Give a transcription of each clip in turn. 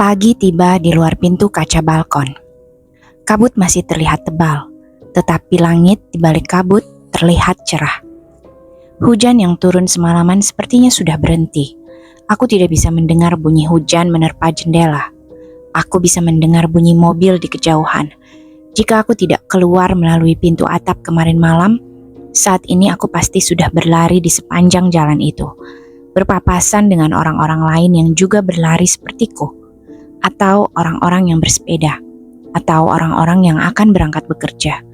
Pagi tiba di luar pintu kaca balkon. Kabut masih terlihat tebal, tetapi langit di balik kabut terlihat cerah. Hujan yang turun semalaman sepertinya sudah berhenti. Aku tidak bisa mendengar bunyi hujan menerpa jendela. Aku bisa mendengar bunyi mobil di kejauhan. Jika aku tidak keluar melalui pintu atap kemarin malam, saat ini aku pasti sudah berlari di sepanjang jalan itu, berpapasan dengan orang-orang lain yang juga berlari sepertiku, atau orang-orang yang bersepeda, atau orang-orang yang akan berangkat bekerja.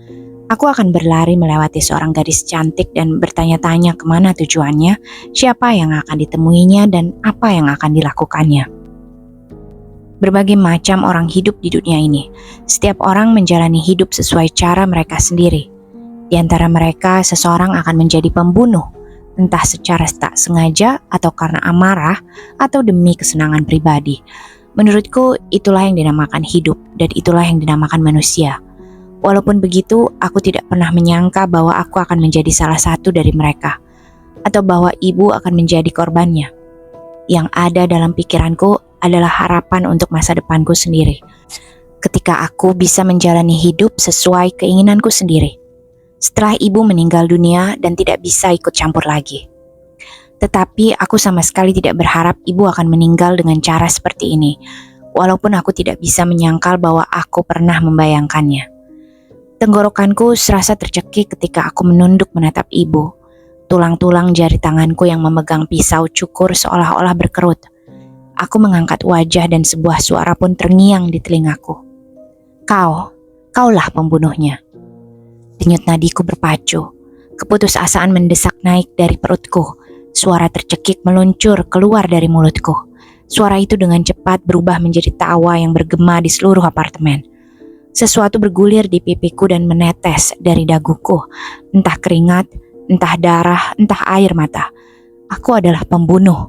Aku akan berlari melewati seorang gadis cantik dan bertanya-tanya kemana tujuannya, siapa yang akan ditemuinya, dan apa yang akan dilakukannya. Berbagai macam orang hidup di dunia ini. Setiap orang menjalani hidup sesuai cara mereka sendiri. Di antara mereka, seseorang akan menjadi pembunuh, entah secara tak sengaja atau karena amarah atau demi kesenangan pribadi. Menurutku, itulah yang dinamakan hidup dan itulah yang dinamakan manusia. Walaupun begitu, aku tidak pernah menyangka bahwa aku akan menjadi salah satu dari mereka, atau bahwa ibu akan menjadi korbannya. Yang ada dalam pikiranku adalah harapan untuk masa depanku sendiri. Ketika aku bisa menjalani hidup sesuai keinginanku sendiri. Setelah ibu meninggal dunia dan tidak bisa ikut campur lagi. Tetapi aku sama sekali tidak berharap ibu akan meninggal dengan cara seperti ini, walaupun aku tidak bisa menyangkal bahwa aku pernah membayangkannya. Tenggorokanku serasa tercekik ketika aku menunduk menatap ibu. Tulang-tulang jari tanganku yang memegang pisau cukur seolah-olah berkerut. Aku mengangkat wajah dan sebuah suara pun terngiang di telingaku. Kaulah pembunuhnya. Denyut nadiku berpacu. Keputusasaan mendesak naik dari perutku. Suara tercekik meluncur keluar dari mulutku. Suara itu dengan cepat berubah menjadi tawa yang bergema di seluruh apartemen. Sesuatu bergulir di pipiku dan menetes dari daguku. Entah keringat, entah darah, entah air mata. Aku adalah pembunuh.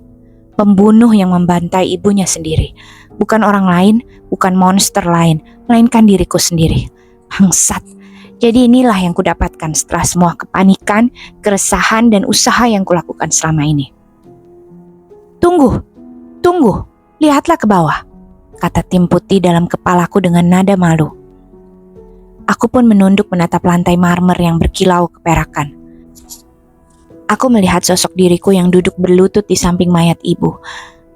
Pembunuh yang membantai ibunya sendiri. Bukan orang lain, bukan monster lain, melainkan diriku sendiri. Bangsat. Jadi inilah yang kudapatkan setelah semua kepanikan, keresahan, dan usaha yang kulakukan selama ini. Tunggu, lihatlah ke bawah, kata Tim Putih dalam kepalaku dengan nada malu. Aku pun menunduk menatap lantai marmer yang berkilau keperakan. Aku melihat sosok diriku yang duduk berlutut di samping mayat ibu.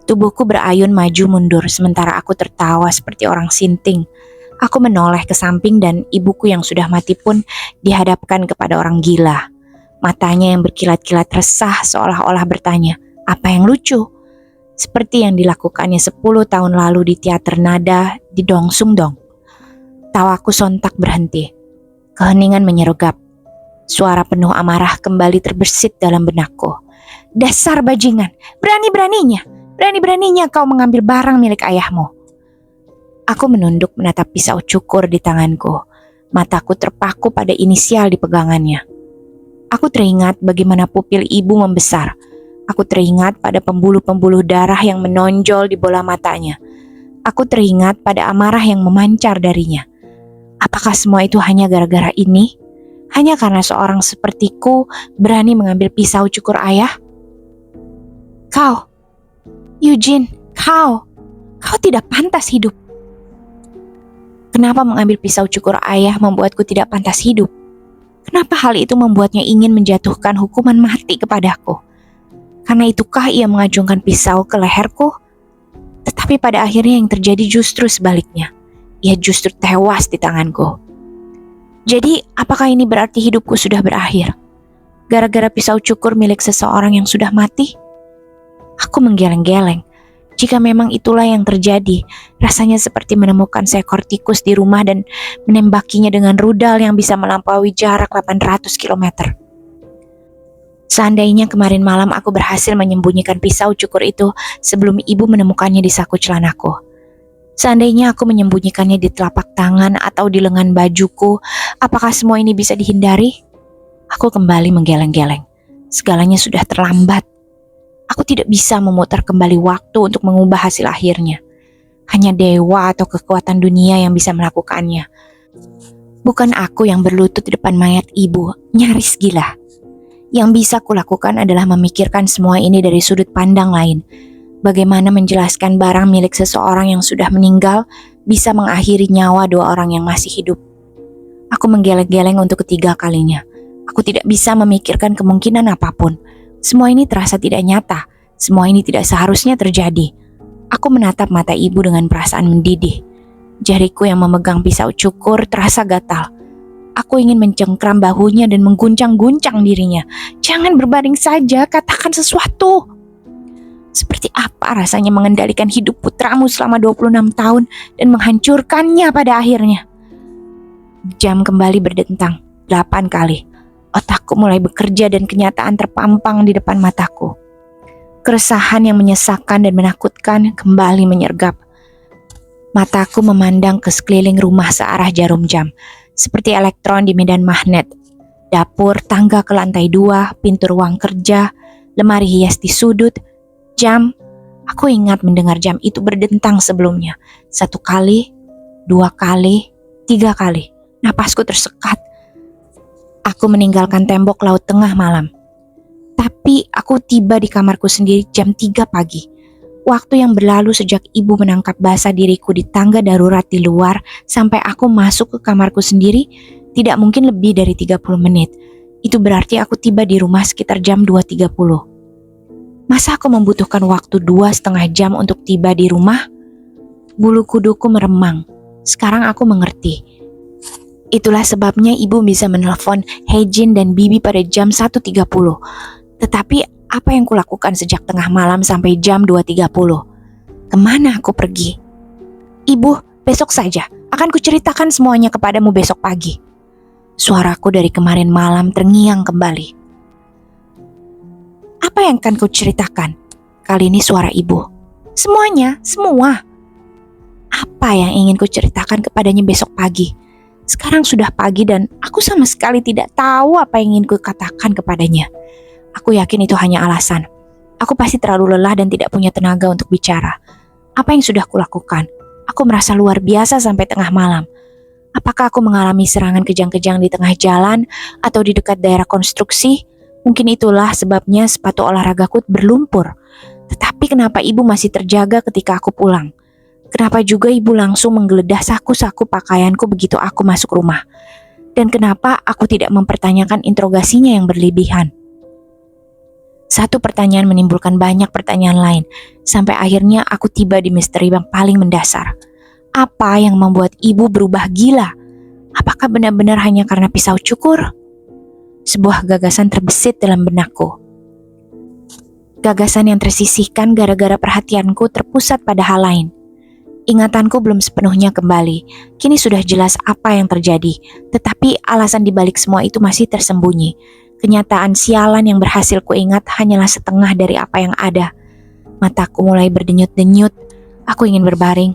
Tubuhku berayun maju mundur sementara aku tertawa seperti orang sinting. Aku menoleh ke samping dan ibuku yang sudah mati pun dihadapkan kepada orang gila. Matanya yang berkilat-kilat resah seolah-olah bertanya, apa yang lucu? Seperti yang dilakukannya 10 tahun lalu di teater nada di Dong Sung Dong. Tawaku sontak berhenti. Keheningan menyergap. Suara penuh amarah kembali terbersit dalam benakku. Dasar bajingan, berani-beraninya kau mengambil barang milik ayahmu. Aku menunduk menatap pisau cukur di tanganku. Mataku terpaku pada inisial di pegangannya. Aku teringat bagaimana pupil ibu membesar. Aku teringat pada pembuluh-pembuluh darah yang menonjol di bola matanya. Aku teringat pada amarah yang memancar darinya. Apakah semua itu hanya gara-gara ini? Hanya karena seorang sepertiku berani mengambil pisau cukur ayah? Kau, Eugene, kau tidak pantas hidup. Kenapa mengambil pisau cukur ayah membuatku tidak pantas hidup? Kenapa hal itu membuatnya ingin menjatuhkan hukuman mati kepadaku? Karena itukah ia mengajungkan pisau ke leherku? Tetapi pada akhirnya yang terjadi justru sebaliknya. Ia justru tewas di tanganku. Jadi, apakah ini berarti hidupku sudah berakhir? Gara-gara pisau cukur milik seseorang yang sudah mati? Aku menggeleng-geleng. Jika memang itulah yang terjadi, rasanya seperti menemukan seekor tikus di rumah dan menembakinya dengan rudal yang bisa melampaui jarak 800 km. Seandainya kemarin malam aku berhasil menyembunyikan pisau cukur itu sebelum ibu menemukannya di saku celanaku. Seandainya aku menyembunyikannya di telapak tangan atau di lengan bajuku, apakah semua ini bisa dihindari? Aku kembali menggeleng-geleng. Segalanya sudah terlambat. Aku tidak bisa memutar kembali waktu untuk mengubah hasil akhirnya. Hanya dewa atau kekuatan dunia yang bisa melakukannya. Bukan aku yang berlutut di depan mayat ibu, nyaris gila. Yang bisa kulakukan adalah memikirkan semua ini dari sudut pandang lain. Bagaimana menjelaskan barang milik seseorang yang sudah meninggal bisa mengakhiri nyawa dua orang yang masih hidup? Aku menggeleng-geleng untuk ketiga kalinya. Aku tidak bisa memikirkan kemungkinan apapun. Semua ini terasa tidak nyata. Semua ini tidak seharusnya terjadi. Aku menatap mata ibu dengan perasaan mendidih. Jariku yang memegang pisau cukur terasa gatal. Aku ingin mencengkram bahunya dan mengguncang-guncang dirinya. Jangan berbaring saja, katakan sesuatu. Seperti apa rasanya mengendalikan hidup putramu selama 26 tahun dan menghancurkannya pada akhirnya? Jam kembali berdentang 8 kali. Otakku mulai bekerja dan kenyataan terpampang di depan mataku. Keresahan yang menyesakan dan menakutkan kembali menyergap. Mataku memandang ke sekeliling rumah searah jarum jam, seperti elektron di medan magnet. Dapur, tangga ke lantai 2, pintu ruang kerja, lemari hias di sudut, jam. Aku ingat mendengar jam itu berdentang sebelumnya. 1 kali, 2 kali, 3 kali. Napasku tersekat. Aku meninggalkan tembok laut tengah malam. Tapi aku tiba di kamarku sendiri jam 3 pagi. Waktu yang berlalu sejak ibu menangkap basah diriku di tangga darurat di luar sampai aku masuk ke kamarku sendiri tidak mungkin lebih dari 30 menit. Itu berarti aku tiba di rumah sekitar jam 2.30. Masa aku membutuhkan waktu 2,5 jam untuk tiba di rumah? Bulu kuduku meremang. Sekarang aku mengerti. Itulah sebabnya ibu bisa menelpon Hejin dan Bibi pada jam 1.30. Tetapi apa yang kulakukan sejak tengah malam sampai jam 2.30? Kemana aku pergi? Ibu, besok saja. Akan kuceritakan semuanya kepadamu besok pagi. Suaraku dari kemarin malam terngiang kembali. Apa yang akan kau ceritakan? Kali ini suara ibu. Semuanya, semua. Apa yang ingin ku ceritakan kepadanya besok pagi? Sekarang sudah pagi dan aku sama sekali tidak tahu apa yang ingin ku katakan kepadanya. Aku yakin itu hanya alasan. Aku pasti terlalu lelah dan tidak punya tenaga untuk bicara. Apa yang sudah kulakukan? Aku merasa luar biasa sampai tengah malam. Apakah aku mengalami serangan kejang-kejang di tengah jalan atau di dekat daerah konstruksi? Mungkin itulah sebabnya sepatu olahragaku berlumpur. Tetapi kenapa ibu masih terjaga ketika aku pulang? Kenapa juga ibu langsung menggeledah saku-saku pakaianku begitu aku masuk rumah? Dan kenapa aku tidak mempertanyakan interogasinya yang berlebihan? Satu pertanyaan menimbulkan banyak pertanyaan lain, sampai akhirnya aku tiba di misteri yang paling mendasar. Apa yang membuat ibu berubah gila? Apakah benar-benar hanya karena pisau cukur? Sebuah gagasan terbesit dalam benakku. Gagasan yang tersisihkan gara-gara perhatianku terpusat pada hal lain. Ingatanku belum sepenuhnya kembali. Kini sudah jelas apa yang terjadi, tetapi alasan dibalik semua itu masih tersembunyi. Kenyataan sialan yang berhasil kuingat hanyalah setengah dari apa yang ada. Mataku mulai berdenyut-denyut. Aku ingin berbaring.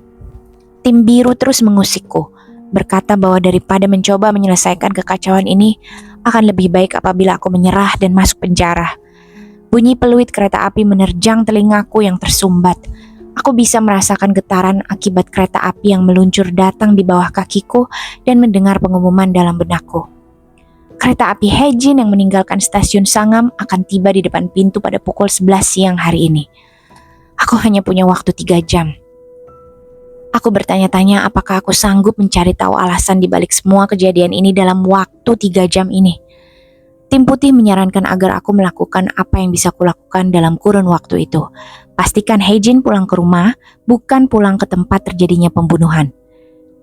Tim biru terus mengusikku, berkata bahwa daripada mencoba menyelesaikan kekacauan ini, akan lebih baik apabila aku menyerah dan masuk penjara. Bunyi peluit kereta api menerjang telingaku yang tersumbat. Aku bisa merasakan getaran akibat kereta api yang meluncur datang di bawah kakiku dan mendengar pengumuman dalam benakku. Kereta api Hejin yang meninggalkan stasiun Sangam akan tiba di depan pintu pada pukul 11 siang hari ini. Aku hanya punya waktu 3 jam. Aku bertanya-tanya apakah aku sanggup mencari tahu alasan dibalik semua kejadian ini dalam waktu 3 jam ini. Tim putih menyarankan agar aku melakukan apa yang bisa kulakukan dalam kurun waktu itu. Pastikan Hejin pulang ke rumah, bukan pulang ke tempat terjadinya pembunuhan.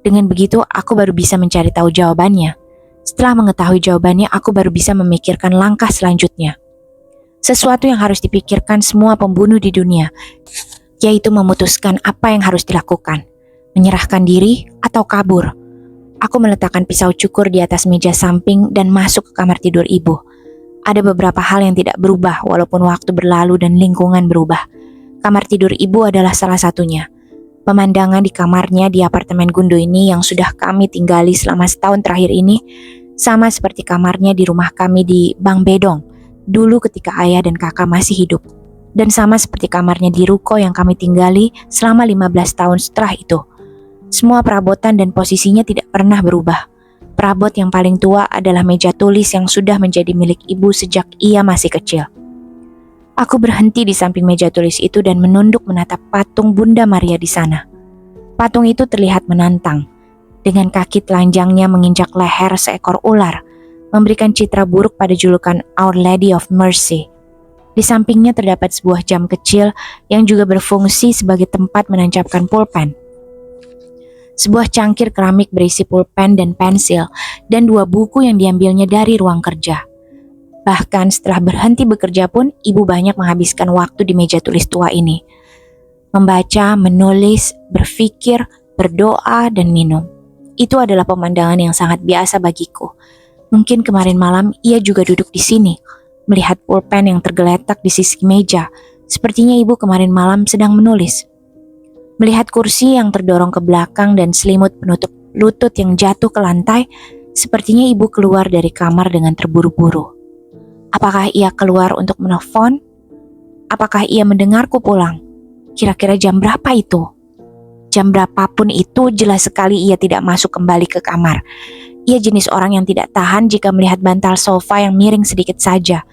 Dengan begitu, aku baru bisa mencari tahu jawabannya. Setelah mengetahui jawabannya, aku baru bisa memikirkan langkah selanjutnya. Sesuatu yang harus dipikirkan semua pembunuh di dunia, yaitu memutuskan apa yang harus dilakukan. Menyerahkan diri atau kabur. Aku meletakkan pisau cukur di atas meja samping dan masuk ke kamar tidur ibu. Ada beberapa hal yang tidak berubah walaupun waktu berlalu dan lingkungan berubah. Kamar tidur ibu adalah salah satunya. Pemandangan di kamarnya di apartemen Gundo ini yang sudah kami tinggali selama setahun terakhir ini sama seperti kamarnya di rumah kami di Bang Bedong dulu ketika ayah dan kakak masih hidup. Dan sama seperti kamarnya di ruko yang kami tinggali selama 15 tahun setelah itu. Semua perabotan dan posisinya tidak pernah berubah. Perabot yang paling tua adalah meja tulis yang sudah menjadi milik ibu sejak ia masih kecil. Aku berhenti di samping meja tulis itu dan menunduk menatap patung Bunda Maria di sana. Patung itu terlihat menantang, dengan kaki telanjangnya menginjak leher seekor ular, memberikan citra buruk pada julukan Our Lady of Mercy. Di sampingnya terdapat sebuah jam kecil yang juga berfungsi sebagai tempat menancapkan pulpen. Sebuah cangkir keramik berisi pulpen dan pensil, dan 2 buku yang diambilnya dari ruang kerja. Bahkan setelah berhenti bekerja pun, ibu banyak menghabiskan waktu di meja tulis tua ini. Membaca, menulis, berpikir, berdoa, dan minum. Itu adalah pemandangan yang sangat biasa bagiku. Mungkin kemarin malam ia juga duduk di sini, melihat pulpen yang tergeletak di sisi meja. Sepertinya ibu kemarin malam sedang menulis. Melihat kursi yang terdorong ke belakang dan selimut penutup lutut yang jatuh ke lantai, sepertinya ibu keluar dari kamar dengan terburu-buru. Apakah ia keluar untuk menelpon? Apakah ia mendengarku pulang? Kira-kira jam berapa itu? Jam berapapun itu, jelas sekali ia tidak masuk kembali ke kamar. Ia jenis orang yang tidak tahan jika melihat bantal sofa yang miring sedikit saja.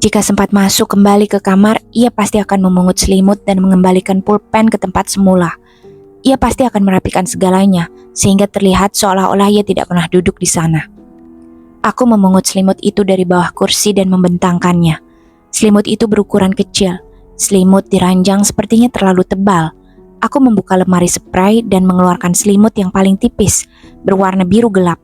Jika sempat masuk kembali ke kamar, ia pasti akan memungut selimut dan mengembalikan pulpen ke tempat semula. Ia pasti akan merapikan segalanya, sehingga terlihat seolah-olah ia tidak pernah duduk di sana. Aku memungut selimut itu dari bawah kursi dan membentangkannya. Selimut itu berukuran kecil. Selimut diranjang sepertinya terlalu tebal. Aku membuka lemari spray dan mengeluarkan selimut yang paling tipis, berwarna biru gelap,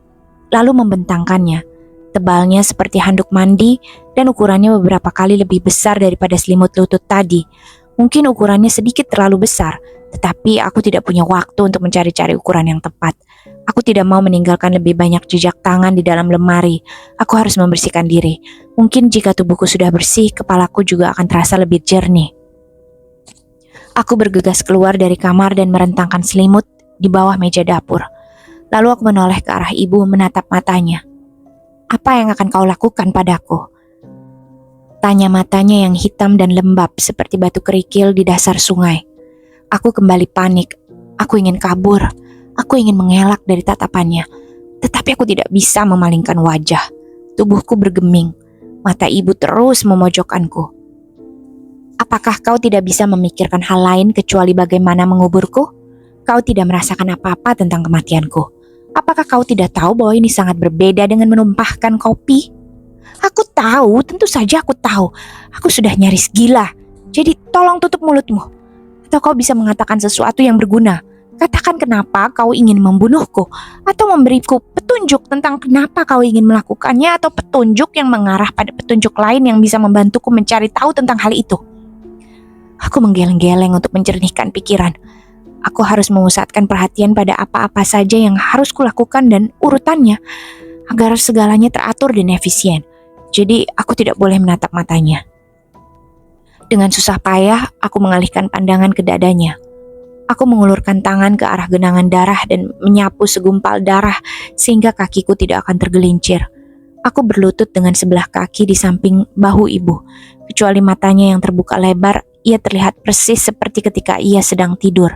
lalu membentangkannya. Tebalnya seperti handuk mandi dan ukurannya beberapa kali lebih besar daripada selimut lutut tadi. Mungkin ukurannya sedikit terlalu besar, tetapi aku tidak punya waktu untuk mencari-cari ukuran yang tepat. Aku tidak mau meninggalkan lebih banyak jejak tangan di dalam lemari. Aku harus membersihkan diri. Mungkin jika tubuhku sudah bersih, kepalaku juga akan terasa lebih jernih. Aku bergegas keluar dari kamar dan merentangkan selimut di bawah meja dapur. Lalu aku menoleh ke arah ibu menatap matanya. Apa yang akan kau lakukan padaku? Tanya matanya yang hitam dan lembab seperti batu kerikil di dasar sungai. Aku kembali panik. Aku ingin kabur. Aku ingin mengelak dari tatapannya. Tetapi aku tidak bisa memalingkan wajah. Tubuhku bergeming. Mata ibu terus memojokkanku. Apakah kau tidak bisa memikirkan hal lain kecuali bagaimana menguburku? Kau tidak merasakan apa-apa tentang kematianku. Apakah kau tidak tahu bahwa ini sangat berbeda dengan menumpahkan kopi? Aku tahu, tentu saja aku tahu. Aku sudah nyaris gila. Jadi tolong tutup mulutmu. Atau kau bisa mengatakan sesuatu yang berguna. Katakan kenapa kau ingin membunuhku. Atau memberiku petunjuk tentang kenapa kau ingin melakukannya. Atau petunjuk yang mengarah pada petunjuk lain yang bisa membantuku mencari tahu tentang hal itu. Aku menggeleng-geleng untuk menjernihkan pikiran. Aku harus memusatkan perhatian pada apa-apa saja yang harus kulakukan dan urutannya, agar segalanya teratur dan efisien. Jadi aku tidak boleh menatap matanya. Dengan susah payah, aku mengalihkan pandangan ke dadanya. Aku mengulurkan tangan ke arah genangan darah dan menyapu segumpal darah sehingga kakiku tidak akan tergelincir. Aku berlutut dengan sebelah kaki di samping bahu ibu. Kecuali matanya yang terbuka lebar, ia terlihat persis seperti ketika ia sedang tidur.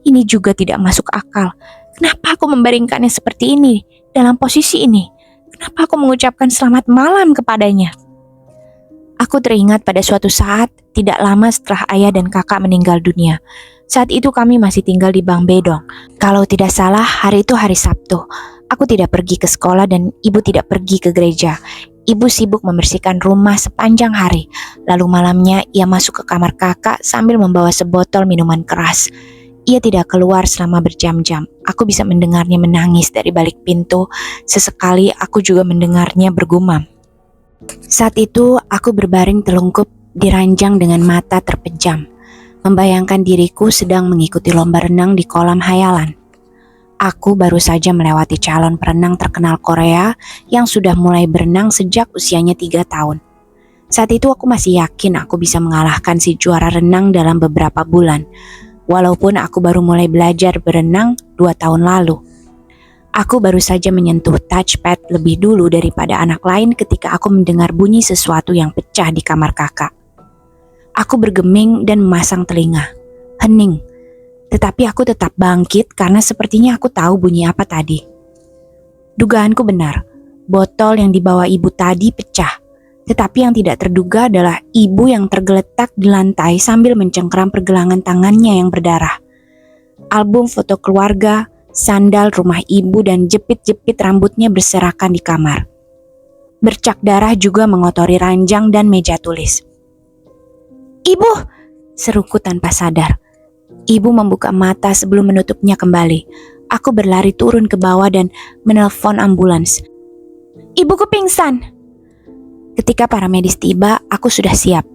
Ini juga tidak masuk akal. Kenapa aku membaringkannya seperti ini, dalam posisi ini? Kenapa aku mengucapkan selamat malam kepadanya? Aku teringat pada suatu saat, tidak lama setelah ayah dan kakak meninggal dunia. Saat itu kami masih tinggal di Bang Bedong. Kalau tidak salah, hari itu hari Sabtu. Aku tidak pergi ke sekolah dan ibu tidak pergi ke gereja. Ibu sibuk membersihkan rumah sepanjang hari. Lalu malamnya ia masuk ke kamar kakak sambil membawa sebotol minuman keras. Ia tidak keluar selama berjam-jam. Aku bisa mendengarnya menangis dari balik pintu. Sesekali aku juga mendengarnya bergumam. Saat itu aku berbaring telungkup di ranjang dengan mata terpejam. Membayangkan diriku sedang mengikuti lomba renang di kolam hayalan. Aku baru saja melewati calon perenang terkenal Korea yang sudah mulai berenang sejak usianya 3 tahun. Saat itu aku masih yakin aku bisa mengalahkan si juara renang dalam beberapa bulan, walaupun aku baru mulai belajar berenang 2 tahun lalu. Aku baru saja menyentuh touchpad lebih dulu daripada anak lain ketika aku mendengar bunyi sesuatu yang pecah di kamar kakak. Aku bergeming dan memasang telinga. Hening. Tetapi aku tetap bangkit karena sepertinya aku tahu bunyi apa tadi. Dugaanku benar. Botol yang dibawa ibu tadi pecah. Tetapi yang tidak terduga adalah ibu yang tergeletak di lantai sambil mencengkeram pergelangan tangannya yang berdarah. Album foto keluarga, sandal rumah ibu, dan jepit-jepit rambutnya berserakan di kamar. Bercak darah juga mengotori ranjang dan meja tulis. "Ibu!" seruku tanpa sadar. Ibu membuka mata sebelum menutupnya kembali. Aku berlari turun ke bawah dan menelpon ambulans. "Ibuku pingsan!" Ketika para medis tiba, aku sudah siap.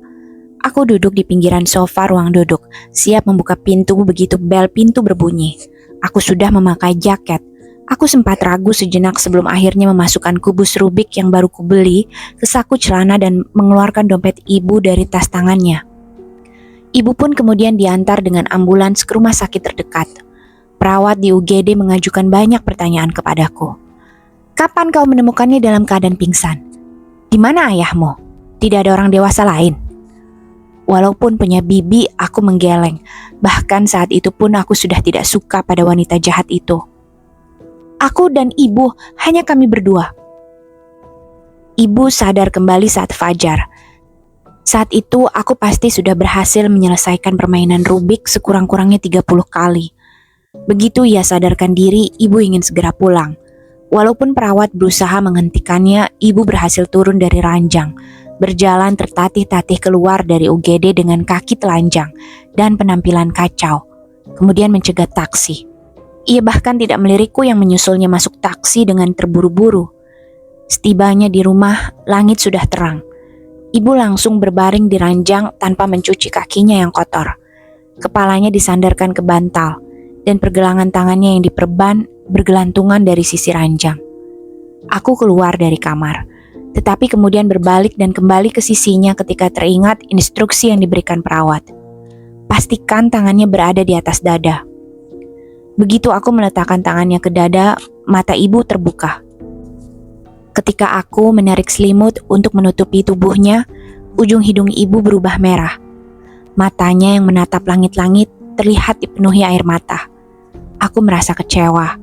Aku duduk di pinggiran sofa ruang duduk, siap membuka pintu begitu bel pintu berbunyi. Aku sudah memakai jaket. Aku sempat ragu sejenak sebelum akhirnya memasukkan kubus Rubik yang baru kubeli ke saku celana dan mengeluarkan dompet ibu dari tas tangannya. Ibu pun kemudian diantar dengan ambulans ke rumah sakit terdekat. Perawat di UGD mengajukan banyak pertanyaan kepadaku. "Kapan kau menemukannya dalam keadaan pingsan? Di mana ayahmu? Tidak ada orang dewasa lain?" Walaupun punya bibi, aku menggeleng. Bahkan saat itu pun aku sudah tidak suka pada wanita jahat itu. Aku dan ibu, hanya kami berdua. Ibu sadar kembali saat fajar. Saat itu aku pasti sudah berhasil menyelesaikan permainan Rubik sekurang-kurangnya 30 kali. Begitu ia sadarkan diri, ibu ingin segera pulang. Walaupun perawat berusaha menghentikannya, ibu berhasil turun dari ranjang, berjalan tertatih-tatih keluar dari UGD dengan kaki telanjang dan penampilan kacau, kemudian mencegat taksi. Ia bahkan tidak melirikku yang menyusulnya masuk taksi dengan terburu-buru. Setibanya di rumah, langit sudah terang. Ibu langsung berbaring di ranjang tanpa mencuci kakinya yang kotor. Kepalanya disandarkan ke bantal, dan pergelangan tangannya yang diperban bergelantungan dari sisi ranjang. Aku keluar dari kamar, tetapi kemudian berbalik dan kembali ke sisinya ketika teringat instruksi yang diberikan perawat. Pastikan tangannya berada di atas dada. Begitu aku meletakkan tangannya ke dada, mata ibu terbuka. Ketika aku menarik selimut untuk menutupi tubuhnya, ujung hidung ibu berubah merah. Matanya yang menatap langit-langit terlihat dipenuhi air mata. Aku merasa kecewa.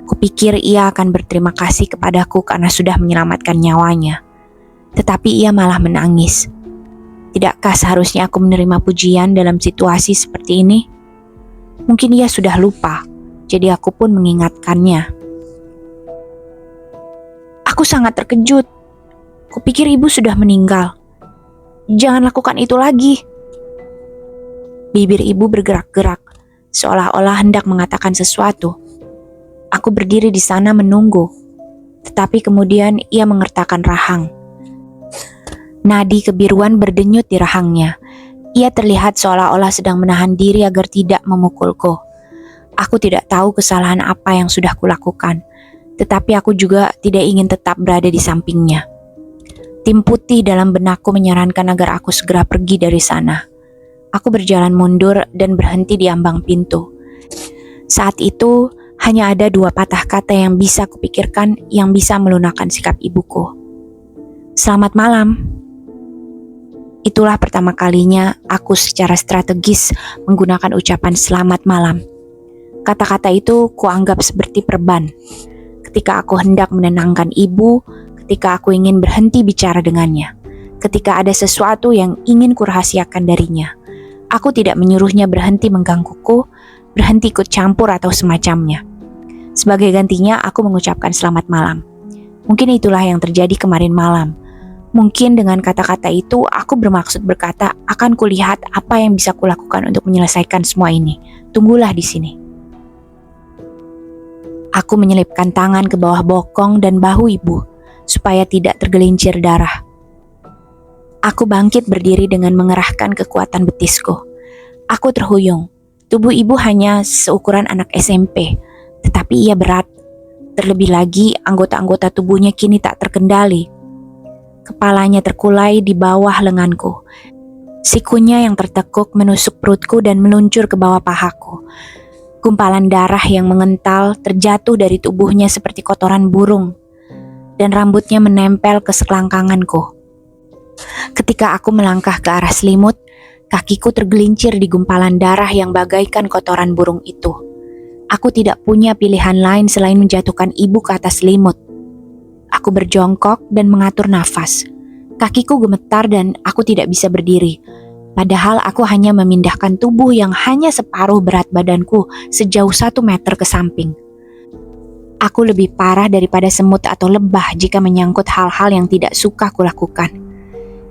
Kupikir ia akan berterima kasih kepadaku karena sudah menyelamatkan nyawanya. Tetapi ia malah menangis. Tidakkah seharusnya aku menerima pujian dalam situasi seperti ini? Mungkin ia sudah lupa, jadi aku pun mengingatkannya. Aku sangat terkejut. Kupikir ibu sudah meninggal. Jangan lakukan itu lagi. Bibir ibu bergerak-gerak, seolah-olah hendak mengatakan sesuatu. Aku berdiri di sana menunggu, tetapi kemudian ia mengertakkan rahang. Nadi kebiruan berdenyut di rahangnya. Ia terlihat seolah-olah sedang menahan diri agar tidak memukulku. Aku tidak tahu kesalahan apa yang sudah kulakukan, tetapi aku juga tidak ingin tetap berada di sampingnya. Tim putih dalam benakku menyarankan agar aku segera pergi dari sana. Aku berjalan mundur dan berhenti di ambang pintu. Saat itu, hanya ada 2 patah kata yang bisa kupikirkan yang bisa melunakkan sikap ibuku. "Selamat malam." Itulah pertama kalinya aku secara strategis menggunakan ucapan selamat malam. Kata-kata itu kuanggap seperti perban. Ketika aku hendak menenangkan ibu, ketika aku ingin berhenti bicara dengannya, ketika ada sesuatu yang ingin kurahasiakan darinya, aku tidak menyuruhnya berhenti menggangguku, berhenti ikut campur atau semacamnya. Sebagai gantinya, aku mengucapkan selamat malam. Mungkin itulah yang terjadi kemarin malam. Mungkin dengan kata-kata itu, aku bermaksud berkata, akan kulihat apa yang bisa kulakukan untuk menyelesaikan semua ini. Tunggulah di sini. Aku menyelipkan tangan ke bawah bokong dan bahu ibu, supaya tidak tergelincir darah. Aku bangkit berdiri dengan mengerahkan kekuatan betisku. Aku terhuyung. Tubuh ibu hanya seukuran anak SMP, tetapi ia berat. Terlebih lagi, anggota-anggota tubuhnya kini tak terkendali. Kepalanya terkulai di bawah lenganku. Sikunya yang tertekuk menusuk perutku dan meluncur ke bawah pahaku. Gumpalan darah yang mengental terjatuh dari tubuhnya seperti kotoran burung, dan rambutnya menempel ke selangkanganku. Ketika aku melangkah ke arah selimut, kakiku tergelincir di gumpalan darah yang bagaikan kotoran burung itu. Aku tidak punya pilihan lain selain menjatuhkan ibu ke atas selimut. Aku berjongkok dan mengatur nafas. Kakiku gemetar dan aku tidak bisa berdiri. Padahal aku hanya memindahkan tubuh yang hanya separuh berat badanku sejauh 1 meter ke samping. Aku lebih parah daripada semut atau lebah jika menyangkut hal-hal yang tidak suka kulakukan.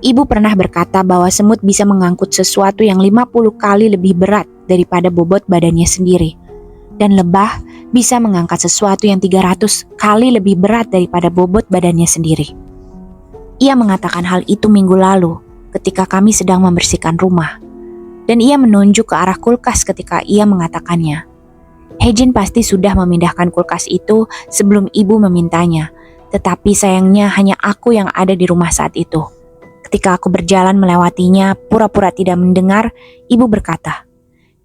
Ibu pernah berkata bahwa semut bisa mengangkut sesuatu yang 50 kali lebih berat daripada bobot badannya sendiri. Dan lebah bisa mengangkat sesuatu yang 300 kali lebih berat daripada bobot badannya sendiri. Ia mengatakan hal itu minggu lalu ketika kami sedang membersihkan rumah. Dan ia menunjuk ke arah kulkas ketika ia mengatakannya. Hejin pasti sudah memindahkan kulkas itu sebelum ibu memintanya, tetapi sayangnya hanya aku yang ada di rumah saat itu. Ketika aku berjalan melewatinya, pura-pura tidak mendengar, ibu berkata,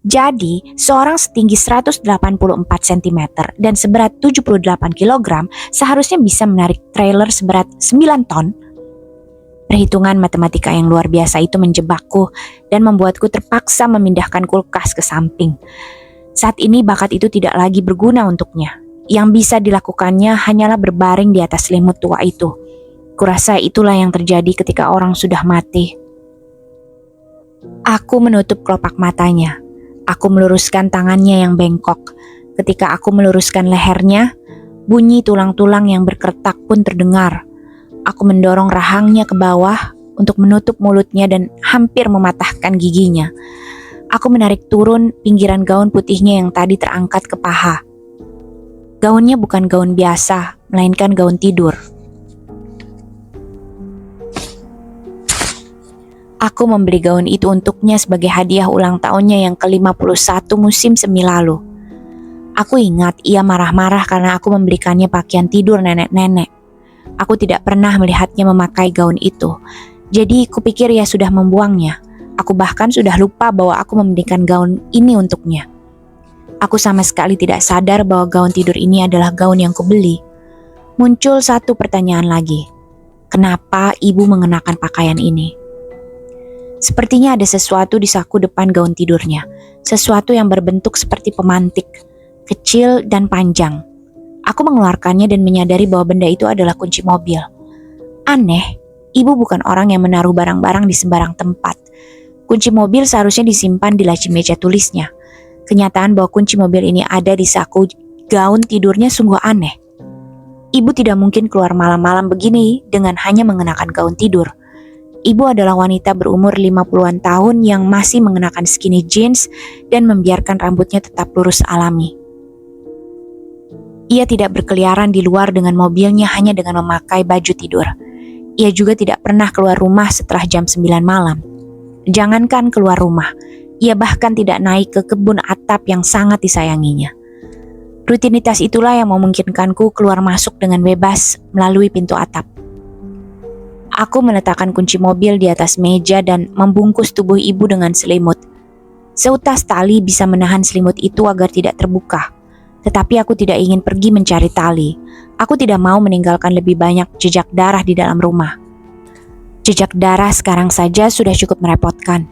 "Jadi, seorang setinggi 184 cm dan seberat 78 kg seharusnya bisa menarik trailer seberat 9 ton. Perhitungan matematika yang luar biasa itu menjebakku dan membuatku terpaksa memindahkan kulkas ke samping. Saat ini bakat itu tidak lagi berguna untuknya. Yang bisa dilakukannya hanyalah berbaring di atas selimut tua itu. Kurasa itulah yang terjadi ketika orang sudah mati." Aku menutup kelopak matanya. Aku meluruskan tangannya yang bengkok. Ketika aku meluruskan lehernya, bunyi tulang-tulang yang berkertak pun terdengar. Aku mendorong rahangnya ke bawah untuk menutup mulutnya dan hampir mematahkan giginya. Aku menarik turun pinggiran gaun putihnya yang tadi terangkat ke paha. Gaunnya bukan gaun biasa, melainkan gaun tidur. Aku membeli gaun itu untuknya sebagai hadiah ulang tahunnya yang ke-51 musim semi lalu. Aku ingat ia marah-marah karena aku membelikannya pakaian tidur nenek-nenek. Aku tidak pernah melihatnya memakai gaun itu, jadi kupikir ia sudah membuangnya. Aku bahkan sudah lupa bahwa aku membelikan gaun ini untuknya. Aku sama sekali tidak sadar bahwa gaun tidur ini adalah gaun yang kubeli. Muncul satu pertanyaan lagi. Kenapa ibu mengenakan pakaian ini? Sepertinya ada sesuatu di saku depan gaun tidurnya. Sesuatu yang berbentuk seperti pemantik, kecil dan panjang. Aku mengeluarkannya dan menyadari bahwa benda itu adalah kunci mobil. Aneh, ibu bukan orang yang menaruh barang-barang di sembarang tempat. Kunci mobil seharusnya disimpan di laci meja tulisnya. Kenyataan bahwa kunci mobil ini ada di saku gaun tidurnya sungguh aneh. Ibu tidak mungkin keluar malam-malam begini dengan hanya mengenakan gaun tidur. Ibu adalah wanita berumur 50-an tahun yang masih mengenakan skinny jeans dan membiarkan rambutnya tetap lurus alami. Ia tidak berkeliaran di luar dengan mobilnya hanya dengan memakai baju tidur. Ia juga tidak pernah keluar rumah setelah jam 9 malam. Jangankan keluar rumah, ia bahkan tidak naik ke kebun atap yang sangat disayanginya. Rutinitas itulah yang memungkinkanku keluar masuk dengan bebas melalui pintu atap. Aku meletakkan kunci mobil di atas meja dan membungkus tubuh ibu dengan selimut. Seutas tali bisa menahan selimut itu agar tidak terbuka. Tetapi aku tidak ingin pergi mencari tali. Aku tidak mau meninggalkan lebih banyak jejak darah di dalam rumah. Jejak darah sekarang saja sudah cukup merepotkan.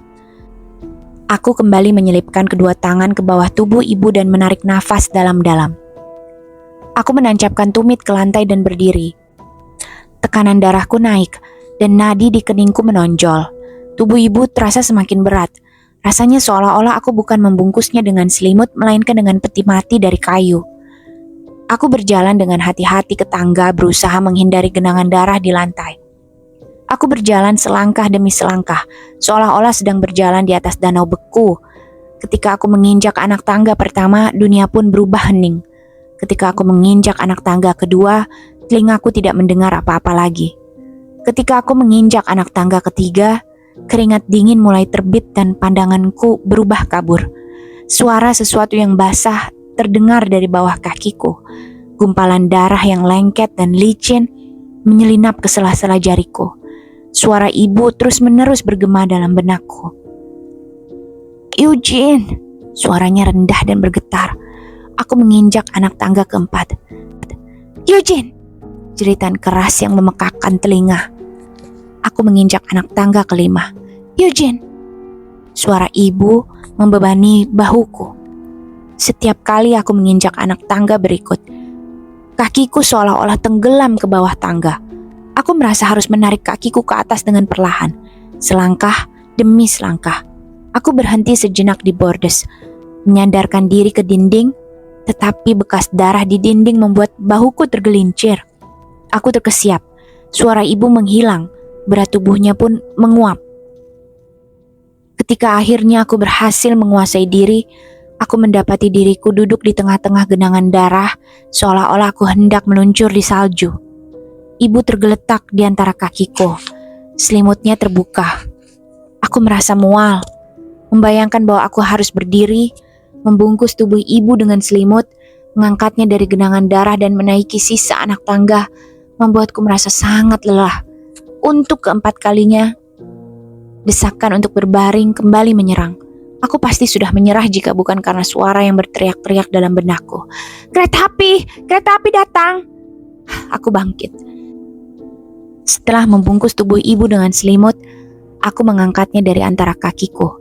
Aku kembali menyelipkan kedua tangan ke bawah tubuh ibu dan menarik nafas dalam-dalam. Aku menancapkan tumit ke lantai dan berdiri. Tekanan darahku naik dan nadi di keningku menonjol. Tubuh ibu terasa semakin berat. Rasanya seolah-olah aku bukan membungkusnya dengan selimut, melainkan dengan peti mati dari kayu. Aku berjalan dengan hati-hati ke tangga, berusaha menghindari genangan darah di lantai. Aku berjalan selangkah demi selangkah, seolah-olah sedang berjalan di atas danau beku. Ketika aku menginjak anak tangga pertama, dunia pun berubah hening. Ketika aku menginjak anak tangga kedua, telingaku tidak mendengar apa-apa lagi. Ketika aku menginjak anak tangga ketiga, keringat dingin mulai terbit dan pandanganku berubah kabur. Suara sesuatu yang basah terdengar dari bawah kakiku. Gumpalan darah yang lengket dan licin menyelinap ke sela-sela jariku. Suara ibu terus-menerus bergema dalam benakku. "Eugene!" Suaranya rendah dan bergetar. Aku menginjak anak tangga keempat. "Eugene!" Jeritan keras yang memekakkan telinga. Aku menginjak anak tangga kelima. "Eugene!" Suara ibu membebani bahuku. Setiap kali aku menginjak anak tangga berikut, kakiku seolah-olah tenggelam ke bawah tangga. Aku merasa harus menarik kakiku ke atas dengan perlahan. Selangkah demi selangkah. Aku berhenti sejenak di bordes, menyandarkan diri ke dinding, tetapi bekas darah di dinding membuat bahuku tergelincir. Aku terkesiap. Suara ibu menghilang, berat tubuhnya pun menguap. Ketika akhirnya aku berhasil menguasai diri, aku mendapati diriku duduk di tengah-tengah genangan darah, seolah-olah aku hendak meluncur di salju. Ibu tergeletak di antara kakiku. Selimutnya terbuka. Aku merasa mual, membayangkan bahwa aku harus berdiri, membungkus tubuh ibu dengan selimut, mengangkatnya dari genangan darah dan menaiki sisa anak tangga, membuatku merasa sangat lelah. Untuk keempat kalinya, desakan untuk berbaring kembali menyerang. Aku pasti sudah menyerah jika bukan karena suara yang berteriak-teriak dalam benakku. Kereta api datang. Aku bangkit. Setelah membungkus tubuh ibu dengan selimut, aku mengangkatnya dari antara kakiku.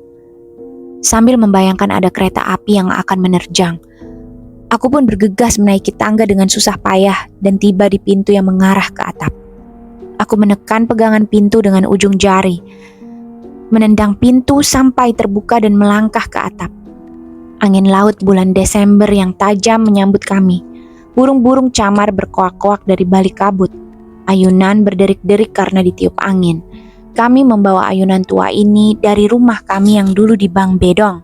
Sambil membayangkan ada kereta api yang akan menerjang, aku pun bergegas menaiki tangga dengan susah payah dan tiba di pintu yang mengarah ke atap. Aku menekan pegangan pintu dengan ujung jari, menendang pintu sampai terbuka dan melangkah ke atap. Angin laut bulan Desember yang tajam menyambut kami. Burung-burung camar berkoak-koak dari balik kabut. Ayunan berderik-derik karena ditiup angin. Kami membawa ayunan tua ini dari rumah kami yang dulu di Bang Bedong.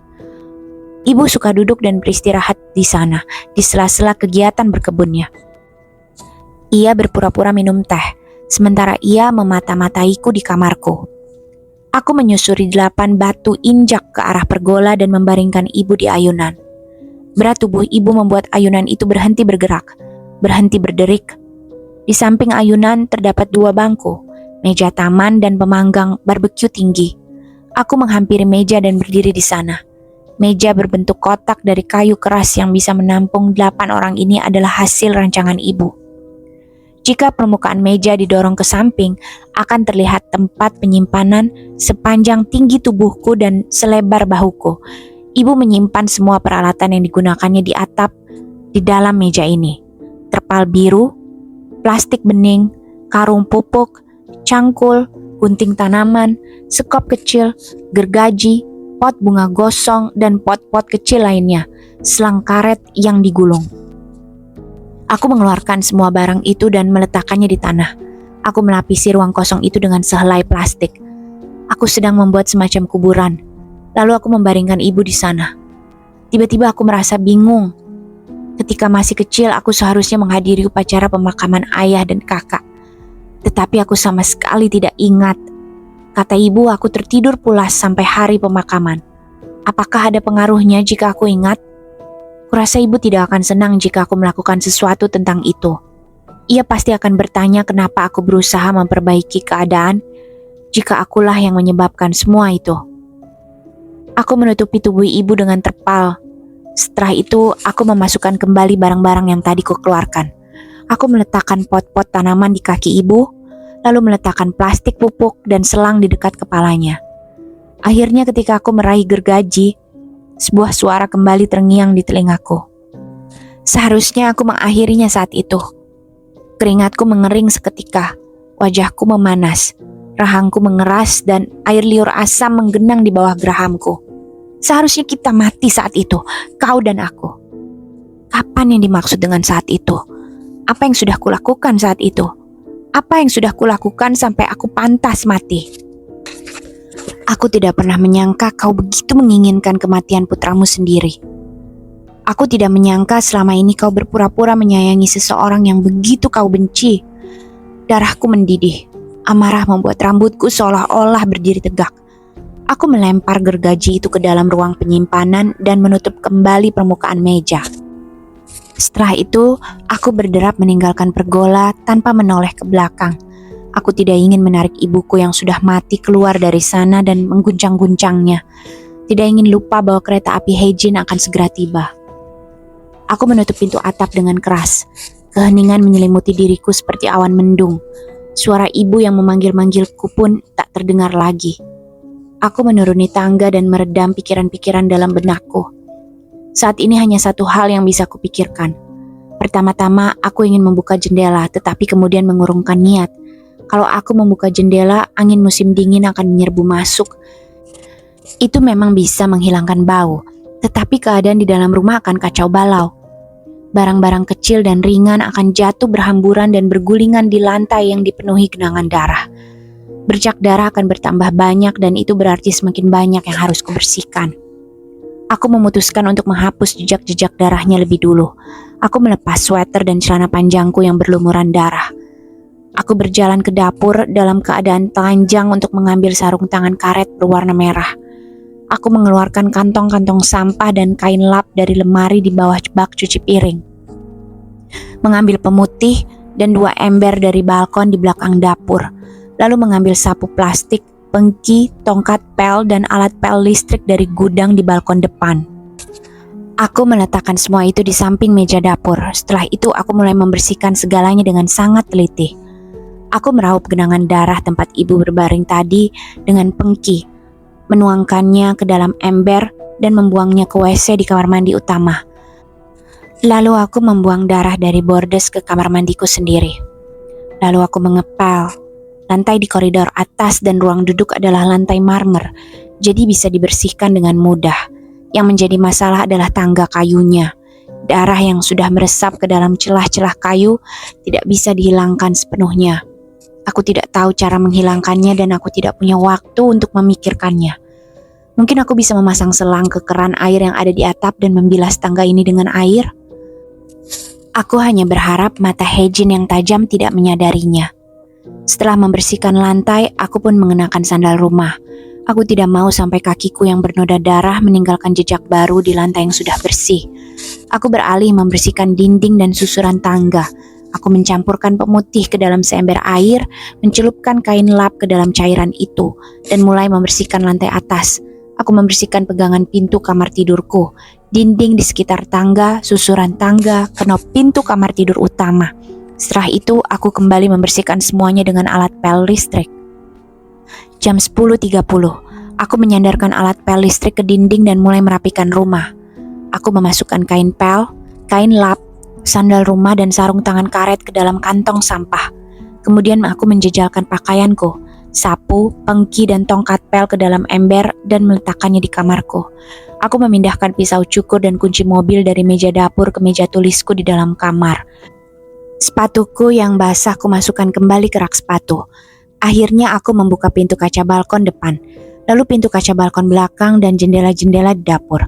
Ibu suka duduk dan beristirahat di sana, di sela-sela kegiatan berkebunnya. Ia berpura-pura minum teh, sementara ia memata-mataiku di kamarku. Aku menyusuri 8 batu injak ke arah pergola dan membaringkan ibu di ayunan. Berat tubuh ibu membuat ayunan itu berhenti bergerak, berhenti berderik. Di samping ayunan terdapat 2 bangku, meja taman dan pemanggang barbeque tinggi. Aku menghampiri meja dan berdiri di sana. Meja berbentuk kotak dari kayu keras yang bisa menampung 8 orang ini adalah hasil rancangan ibu. Jika permukaan meja didorong ke samping, akan terlihat tempat penyimpanan sepanjang tinggi tubuhku dan selebar bahuku. Ibu menyimpan semua peralatan yang digunakannya di atap di dalam meja ini. Terpal biru, plastik bening, karung pupuk, cangkul, gunting tanaman, sekop kecil, gergaji, pot bunga gosong, dan pot-pot kecil lainnya, selang karet yang digulung. Aku mengeluarkan semua barang itu dan meletakkannya di tanah. Aku melapisi ruang kosong itu dengan sehelai plastik. Aku sedang membuat semacam kuburan. Lalu aku membaringkan ibu di sana. Tiba-tiba aku merasa bingung. Ketika masih kecil, aku seharusnya menghadiri upacara pemakaman ayah dan kakak. Tetapi aku sama sekali tidak ingat. Kata ibu, aku tertidur pulas sampai hari pemakaman. Apakah ada pengaruhnya jika aku ingat? Kurasa ibu tidak akan senang jika aku melakukan sesuatu tentang itu. Ia pasti akan bertanya kenapa aku berusaha memperbaiki keadaan jika akulah yang menyebabkan semua itu. Aku menutupi tubuh ibu dengan terpal. Setelah itu, aku memasukkan kembali barang-barang yang tadi kukeluarkan. Aku meletakkan pot-pot tanaman di kaki ibu, lalu meletakkan plastik pupuk dan selang di dekat kepalanya. Akhirnya ketika aku meraih gergaji, sebuah suara kembali terngiang di telingaku. Seharusnya aku mengakhirinya saat itu. Keringatku mengering seketika, wajahku memanas, rahangku mengeras dan air liur asam menggenang di bawah gerahamku. Seharusnya kita mati saat itu, kau dan aku. Kapan yang dimaksud dengan saat itu? Apa yang sudah kulakukan saat itu? Apa yang sudah kulakukan sampai aku pantas mati? Aku tidak pernah menyangka kau begitu menginginkan kematian putramu sendiri. Aku tidak menyangka selama ini kau berpura-pura menyayangi seseorang yang begitu kau benci. Darahku mendidih. Amarah membuat rambutku seolah-olah berdiri tegak. Aku melempar gergaji itu ke dalam ruang penyimpanan dan menutup kembali permukaan meja. Setelah itu, aku berderap meninggalkan pergola tanpa menoleh ke belakang. Aku tidak ingin menarik ibuku yang sudah mati keluar dari sana dan mengguncang-guncangnya. Tidak ingin lupa bahwa kereta api Heijin akan segera tiba. Aku menutup pintu atap dengan keras. Keheningan menyelimuti diriku seperti awan mendung. Suara ibu yang memanggil-manggilku pun tak terdengar lagi. Aku menuruni tangga dan meredam pikiran-pikiran dalam benakku. Saat ini hanya satu hal yang bisa kupikirkan. Pertama-tama, aku ingin membuka jendela, tetapi kemudian mengurungkan niat. Kalau aku membuka jendela, angin musim dingin akan menyerbu masuk. Itu memang bisa menghilangkan bau, tetapi keadaan di dalam rumah akan kacau balau. Barang-barang kecil dan ringan akan jatuh berhamburan dan bergulingan di lantai yang dipenuhi genangan darah. Bercak darah akan bertambah banyak dan itu berarti semakin banyak yang harus kubersihkan. Aku memutuskan untuk menghapus jejak-jejak darahnya lebih dulu. Aku melepas sweater dan celana panjangku yang berlumuran darah. Aku berjalan ke dapur dalam keadaan telanjang untuk mengambil sarung tangan karet berwarna merah. Aku mengeluarkan kantong-kantong sampah dan kain lap dari lemari di bawah bak cuci piring. Mengambil pemutih dan 2 ember dari balkon di belakang dapur. Lalu mengambil sapu plastik, pengki, tongkat pel, dan alat pel listrik dari gudang di balkon depan. Aku meletakkan semua itu di samping meja dapur. Setelah itu aku mulai membersihkan segalanya dengan sangat teliti. Aku meraup genangan darah tempat ibu berbaring tadi dengan pengki, menuangkannya ke dalam ember dan membuangnya ke WC di kamar mandi utama. Lalu aku membuang darah dari bordes ke kamar mandiku sendiri. Lalu aku mengepel. Lantai di koridor atas dan ruang duduk adalah lantai marmer, jadi bisa dibersihkan dengan mudah. Yang menjadi masalah adalah tangga kayunya. Darah yang sudah meresap ke dalam celah-celah kayu tidak bisa dihilangkan sepenuhnya. Aku tidak tahu cara menghilangkannya dan aku tidak punya waktu untuk memikirkannya. Mungkin aku bisa memasang selang ke keran air yang ada di atap dan membilas tangga ini dengan air. Aku hanya berharap mata Hejin yang tajam tidak menyadarinya. Setelah membersihkan lantai, aku pun mengenakan sandal rumah. Aku tidak mau sampai kakiku yang bernoda darah meninggalkan jejak baru di lantai yang sudah bersih. Aku beralih membersihkan dinding dan susuran tangga. Aku mencampurkan pemutih ke dalam seember air, mencelupkan kain lap ke dalam cairan itu, dan mulai membersihkan lantai atas. Aku membersihkan pegangan pintu kamar tidurku, dinding di sekitar tangga, susuran tangga, kenop pintu kamar tidur utama. Setelah itu, aku kembali membersihkan semuanya dengan alat pel listrik. Jam 10.30, aku menyandarkan alat pel listrik ke dinding dan mulai merapikan rumah. Aku memasukkan kain pel, kain lap, sandal rumah dan sarung tangan karet ke dalam kantong sampah. Kemudian aku menjejalkan pakaianku, sapu, pengki dan tongkat pel ke dalam ember dan meletakkannya di kamarku. Aku memindahkan pisau cukur dan kunci mobil dari meja dapur ke meja tulisku di dalam kamar. Sepatuku yang basah aku masukkan kembali ke rak sepatu. Akhirnya aku membuka pintu kaca balkon depan, lalu pintu kaca balkon belakang dan jendela-jendela di dapur.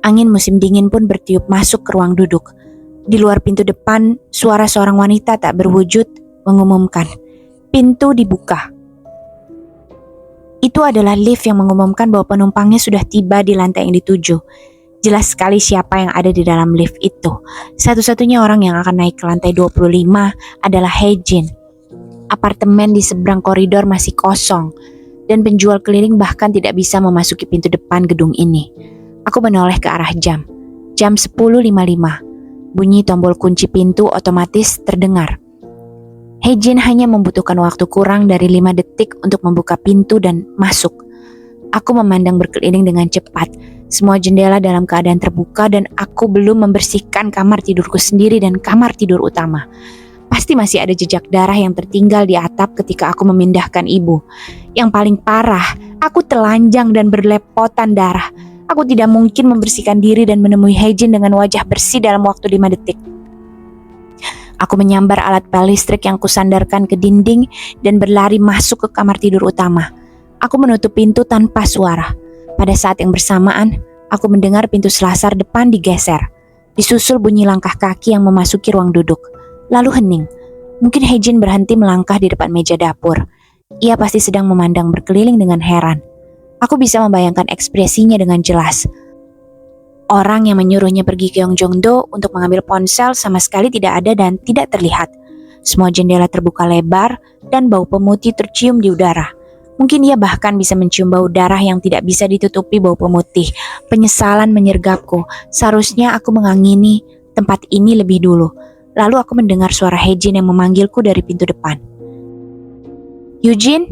Angin musim dingin pun bertiup masuk ke ruang duduk. Di luar pintu depan, suara seorang wanita tak berwujud mengumumkan, "Pintu dibuka." Itu adalah lift yang mengumumkan bahwa penumpangnya sudah tiba di lantai yang dituju. Jelas sekali siapa yang ada di dalam lift itu. Satu-satunya orang yang akan naik ke lantai 25 adalah Hejin. Apartemen di seberang koridor masih kosong, dan penjual keliling bahkan tidak bisa memasuki pintu depan gedung ini. Aku menoleh ke arah jam. Jam 10.55. Bunyi tombol kunci pintu otomatis terdengar. Hejin hanya membutuhkan waktu kurang dari 5 detik untuk membuka pintu dan masuk. Aku memandang berkeliling dengan cepat. Semua jendela dalam keadaan terbuka dan aku belum membersihkan kamar tidurku sendiri dan kamar tidur utama. Pasti masih ada jejak darah yang tertinggal di atap ketika aku memindahkan ibu. Yang paling parah, aku telanjang dan berlepotan darah. Aku tidak mungkin membersihkan diri dan menemui Hejin dengan wajah bersih dalam waktu 5 detik. Aku menyambar alat pel listrik yang kusandarkan ke dinding dan berlari masuk ke kamar tidur utama. Aku menutup pintu tanpa suara. Pada saat yang bersamaan, aku mendengar pintu selasar depan digeser. Disusul bunyi langkah kaki yang memasuki ruang duduk. Lalu hening. Mungkin Hejin berhenti melangkah di depan meja dapur. Ia pasti sedang memandang berkeliling dengan heran. Aku bisa membayangkan ekspresinya dengan jelas. Orang yang menyuruhnya pergi ke Yongjongdo untuk mengambil ponsel sama sekali tidak ada dan tidak terlihat. Semua jendela terbuka lebar dan bau pemutih tercium di udara. Mungkin ia bahkan bisa mencium bau darah yang tidak bisa ditutupi bau pemutih. Penyesalan menyergapku. Seharusnya aku mengangini tempat ini lebih dulu. Lalu aku mendengar suara Hejin yang memanggilku dari pintu depan. "Eugene?"